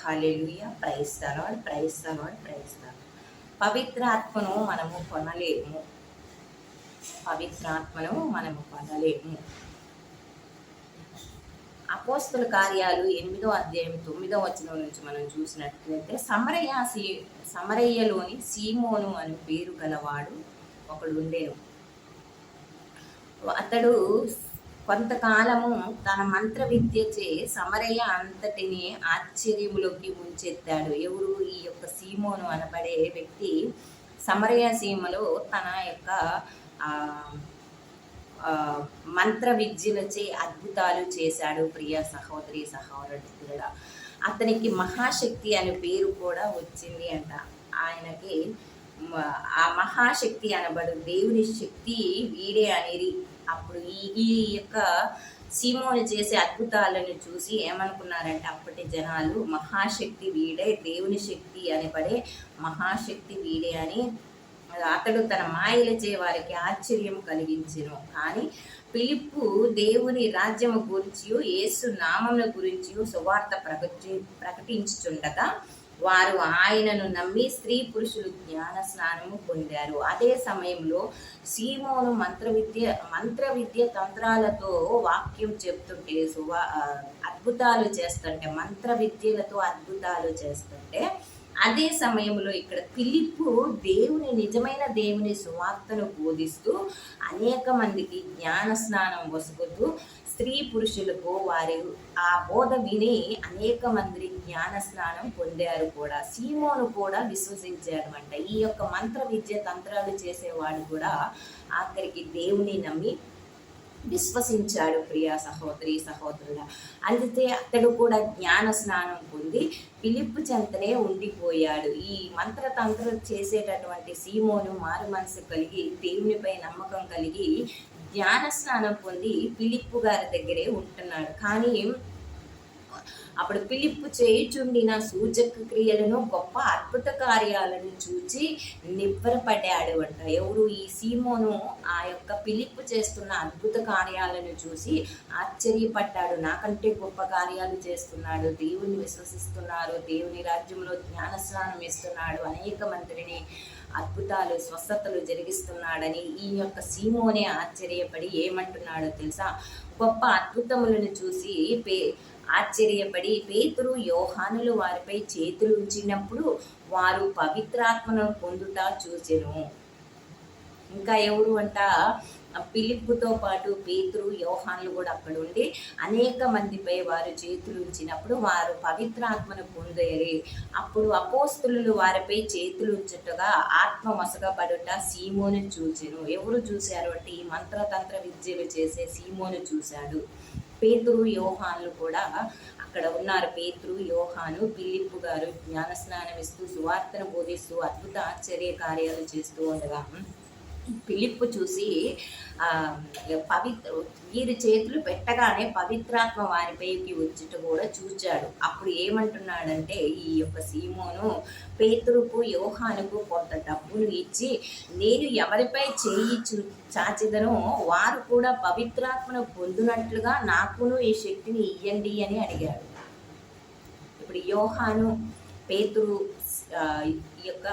Hallelujah. Praise the Lord, praise the Lord, praise the Lord. పవిత్రాత్మను మనము కొనలేము. పవిత్రాత్మను మనము కొనలేము. అపోస్తుల కార్యాలు 8వ అధ్యాయం 9వ వచనం నుంచి మనం చూసినట్లయితే సమరయ్యలోని సీమోను అని పేరు గలవాడు ఒకడు ఉండేను. అతడు కొంతకాలము తన మంత్ర విద్యచే సమరయ్య అంతటిని ఆశ్చర్యములోకి ముంచెత్తాడు. ఎవరు? ఈ యొక్క సీమోను అనబడే వ్యక్తి సమరయ్య సీమలో తన యొక్క మంత్ర విద్యలచే అద్భుతాలు చేశాడు. ప్రియ సహోదరి సహోదరుడా, అతనికి మహాశక్తి అనే పేరు కూడా వచ్చింది అంట. ఆయనకి ఆ మహాశక్తి అనబడు దేవుని శక్తి వీడే అనేది. అప్పుడు ఈ యొక్క సీమోను చేసే అద్భుతాలను చూసి ఏమనుకున్నారంటే అప్పటి జనాలు మహాశక్తి వీడే, దేవుని శక్తి అనబడే మహాశక్తి వీడే అని అతడు తన మాయలచే వారికి ఆశ్చర్యం కలిగించెను. కానీ ఫిలిప్పు దేవుని రాజ్యము గురించి యేసు నామముల గురించి సువార్త ప్రకటించుచుండగా వారు ఆయనను నమ్మి స్త్రీ పురుషులు జ్ఞాన స్నానము పొందారు. అదే సమయంలో సీమోను మంత్ర విద్య తంత్రాలతో వాక్యం చెప్తుంటే అద్భుతాలు చేస్తుంటే, మంత్ర విద్యలతో అద్భుతాలు చేస్తుంటే, అదే సమయంలో ఇక్కడ ఫిలిప్పు నిజమైన దేవుని సువార్తను బోధిస్తూ అనేక మందికి జ్ఞాన స్నానం వసుకుతూ స్త్రీ పురుషులకు వారి ఆ బోధ విని అనేక మంది జ్ఞాన స్నానం పొందారు కూడా. సీమోను కూడా విశ్వసించాడు అంట. ఈ యొక్క మంత్ర విద్య తంత్రాలు చేసేవాడు కూడా ఆఖరికి దేవుని నమ్మి విశ్వసించాడు. ప్రియ సహోదరి సహోదరుల, అందుకే అతడు కూడా జ్ఞాన స్నానం పొంది ఫిలిప్పు చెంతనే ఉండిపోయాడు. ఈ మంత్రతంత్ర చేసేటటువంటి సీమోను మారు మనసు కలిగి దేవునిపై నమ్మకం కలిగి జ్ఞాన స్నానం పొంది ఫిలిప్పు గారి దగ్గరే ఉంటున్నాడు. కానీ అప్పుడు ఫిలిప్పు చేయుచుండిన సూచక క్రియలను గొప్ప అద్భుత కార్యాలను చూచి నివ్వరపడ్డాడు అంట. ఎవరు? ఈ సీమోను ఆ యొక్క ఫిలిప్పు చేస్తున్న అద్భుత కార్యాలను చూసి ఆశ్చర్యపడ్డాడు. నాకంటే గొప్ప కార్యాలు చేస్తున్నాడు, దేవుని విశ్వసిస్తున్నారు, దేవుని రాజ్యంలో జ్ఞానస్నానం ఇస్తున్నాడు, అనేక మందిని అద్భుతాలు స్వస్థతలు జరిగిస్తున్నాడని ఈ యొక్క సీమోనే ఆశ్చర్యపడి ఏమంటున్నాడో తెలుసా? గొప్ప అద్భుతములను చూసి ఆశ్చర్యపడి పేతురు యోహానులు వారిపై చేతులు ఉంచినప్పుడు వారు పవిత్రాత్మను పొందుతా చూసెను. ఇంకా ఎవరు అంట? ఫిలిప్పుతో పాటు పేతురు యోహానులు కూడా అక్కడ ఉండి అనేక మందిపై వారు చేతులు ఉంచినప్పుడు వారు పవిత్రాత్మను పొందేరి. అప్పుడు అపోస్తులు వారిపై చేతులు ఉంచుటగా ఆత్మ మసగబడుట సీమోను చూచెను. ఎవరు చూశారు అంటే ఈ మంత్రతంత్ర విద్యలు చేసే సీమోను చూశాడు. పేతురు యోహానులు కూడా అక్కడ ఉన్నారు. పేతురు యోహాను ఫిలిప్పు గారు జ్ఞానస్నానం ఇస్తూ సువార్తను బోధిస్తూ అద్భుత ఆశ్చర్య కార్యాలు చేస్తూ ఉండగా ఫిలిప్పు చూసి వీరి చేతులు పెట్టగానే పవిత్రాత్మ వారిపైకి వచ్చుట కూడా చూచాడు. అప్పుడు ఏమంటున్నాడంటే ఈ యొక్క సీమోను పేతురుకు యోహానుకు కొంత డబ్బును ఇచ్చి నేను ఎవరిపై చేయి చాచిదనో వారు కూడా పవిత్రాత్మను పొందినట్లుగా నాకును ఈ శక్తిని ఇయ్యండి అని అడిగాడు. ఇప్పుడు యోహాను, పేతురు, ఈ యొక్క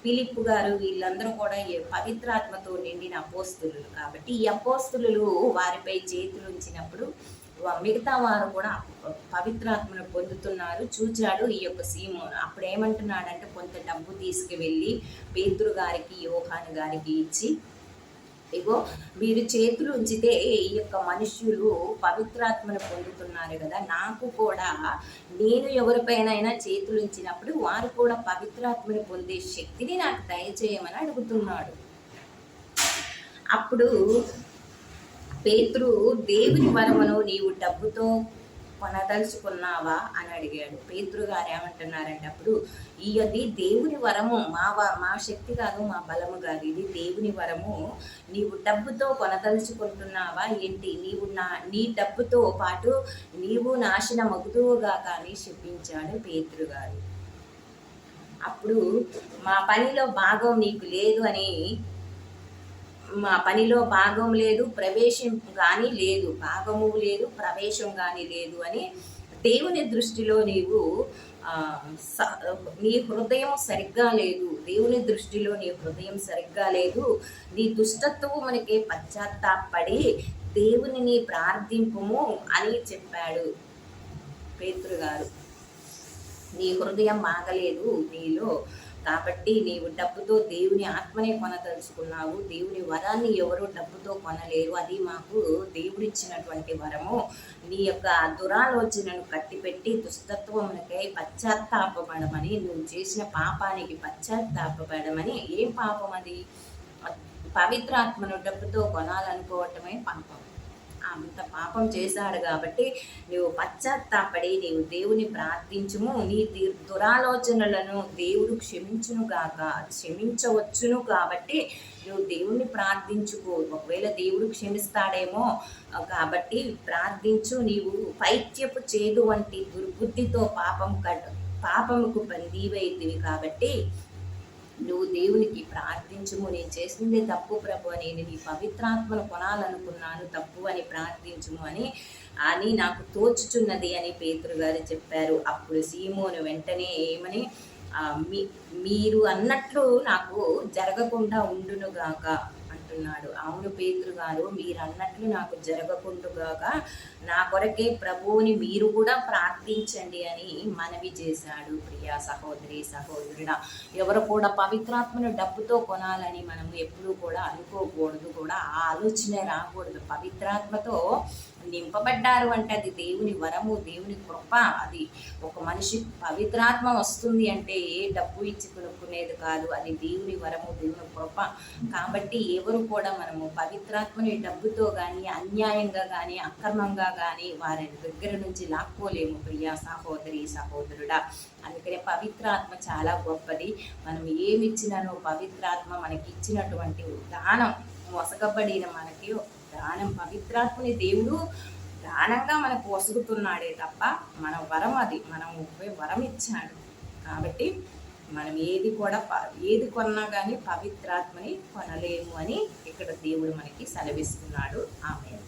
ఫిలిప్పు గారు వీళ్ళందరూ కూడా పవిత్రాత్మతో నిండిన అపోస్తులు కాబట్టి ఈ అపోస్తులు వారిపై చేతులు ఉంచినప్పుడు మిగతా వారు కూడా పవిత్రాత్మను పొందుతున్నారు చూచాడు ఈ యొక్క సీమోను. అప్పుడు ఏమంటున్నాడంటే కొంత డబ్బు తీసుకువెళ్ళి పేతురు గారికి యోహాను గారికి ఇచ్చి, ఇగో మీరు చేతులు ఉంచితే ఈ యొక్క మనుష్యులు పవిత్రాత్మను పొందుతున్నారు కదా, నాకు కూడా నేను ఎవరిపైనైనా చేతులు ఉంచినప్పుడు వారు కూడా పవిత్రాత్మను పొందే శక్తిని నాకు దయచేయమని అడుగుతున్నాడు. అప్పుడు పేతురు దేవుని వరమును నీవు డబ్బుతో కొనదలుచుకున్నావా అని అడిగాడు. పేతురు గారు ఏమంటున్నారంటే అప్పుడు ఇది దేవుని వరము, మా శక్తి కాదు, మా బలము కాదు, ఇది దేవుని వరము, నీవు డబ్బుతో కొనదలుచుకుంటున్నావా ఏంటి? నీ డబ్బుతో పాటు నీవు నాశనమగుదువుగా కానీ చెప్పించాడు పేతురు గారు. అప్పుడు మా పనిలో భాగం నీకు లేదు అని, మా పనిలో భాగం లేదు, ప్రవేశం కానీ లేదు, భాగము లేదు, ప్రవేశం కానీ లేదు అని దేవుని దృష్టిలో నీవు ఆ, స- నీ హృదయం సరిగ్గా లేదు, దేవుని దృష్టిలో నీ హృదయం సరిగ్గా లేదు, నీ దుష్టత్వము మనకి పశ్చాత్తాపడి దేవునిని ప్రార్థింపుము అని చెప్పాడు పేతురు గారు. నీ హృదయం బాగలేదు నీలో, కాబట్టి నీవు డబ్బుతో దేవుని ఆత్మనే కొనదలుచుకున్నావు. దేవుని వరాన్ని ఎవరు డబ్బుతో కొనలేరు, అది మాకు దేవుడిచ్చినటువంటి వరము. నీ యొక్క దురాలోచనను కట్టిపెట్టి దుష్టత్వమునకై పశ్చాత్తాపడమని, నువ్వు చేసిన పాపానికి పశ్చాత్తాపడమని. ఏం పాపం అది? పవిత్రాత్మను డబ్బుతో కొనాలనుకోవటమే పాపం. అంత పాపం చేశాడు కాబట్టి నువ్వు పశ్చాత్తాపడి నీవు దేవుని ప్రార్థించుము. నీ దురాలోచనలను దేవుడు క్షమించునుగాక, క్షమించవచ్చును. కాబట్టి నువ్వు దేవుణ్ణి ప్రార్థించుకో. ఒకవేళ దేవుడు క్షమిస్తాడేమో కాబట్టి ప్రార్థించు. నీవు పైత్యపు చేదు వంటి దుర్బుద్ధితో పాపముకు బందీవైతివి కాబట్టి నువ్వు దేవునికి ప్రార్థించుము. నేను చేసిందే తప్పు ప్రభు, నేను నీ పవిత్రాత్మను కొనాలనుకున్నాను, తప్పు అని ప్రార్థించుము అని నాకు తోచుచున్నది అని పేతురు గారు చెప్పారు. అప్పుడు సీమోను వెంటనే ఏమని, మీరు అన్నట్లు నాకు జరగకుండా ఉండునుగాక అంటున్నాడు. అవును పేతురు గారు, మీరు అన్నట్లు నాకు జరగకుండుగాక నా కొరకే ప్రభువుని మీరు కూడా ప్రార్థించండి అని మనవి చేశాడు. ప్రియా సహోదరి సహోదరుడా, ఎవరు కూడా పవిత్రాత్మను డబ్బుతో కొనాలని మనం ఎప్పుడూ కూడా అనుకోకూడదు, కూడా ఆ ఆలోచనే రాకూడదు. పవిత్రాత్మతో నింపబడ్డారు అంటే అది దేవుని వరము, దేవుని కృప. అది ఒక మనిషి పవిత్రాత్మ వస్తుంది అంటే ఏ డబ్బు ఇచ్చి కొనుక్కునేది కాదు, అది దేవుని వరము, దేవుని కృప. కాబట్టి ఎవరు కూడా మనము పవిత్రాత్మని డబ్బుతో కానీ, అన్యాయంగా కానీ, అక్రమంగా కానీ వారి దగ్గర నుంచి లాక్కోలేము ప్రియా సహోదరి సహోదరుడా. అందుకనే పవిత్రాత్మ చాలా గొప్పది. మనం ఏమిచ్చినానో పవిత్రాత్మ మనకి ఇచ్చినటువంటి దానం, వసకబడిన మనకి దానం. పవిత్రాత్మని దేవుడు దానంగా మనకు వసుగుతున్నాడే తప్ప మన వరం అది, మనం వరం ఇచ్చాడు. కాబట్టి మనం ఏది కొన్నా కానీ పవిత్రాత్మని కొనలేము అని ఇక్కడ దేవుడు మనకి సెలవిస్తున్నాడు. ఆమేన్.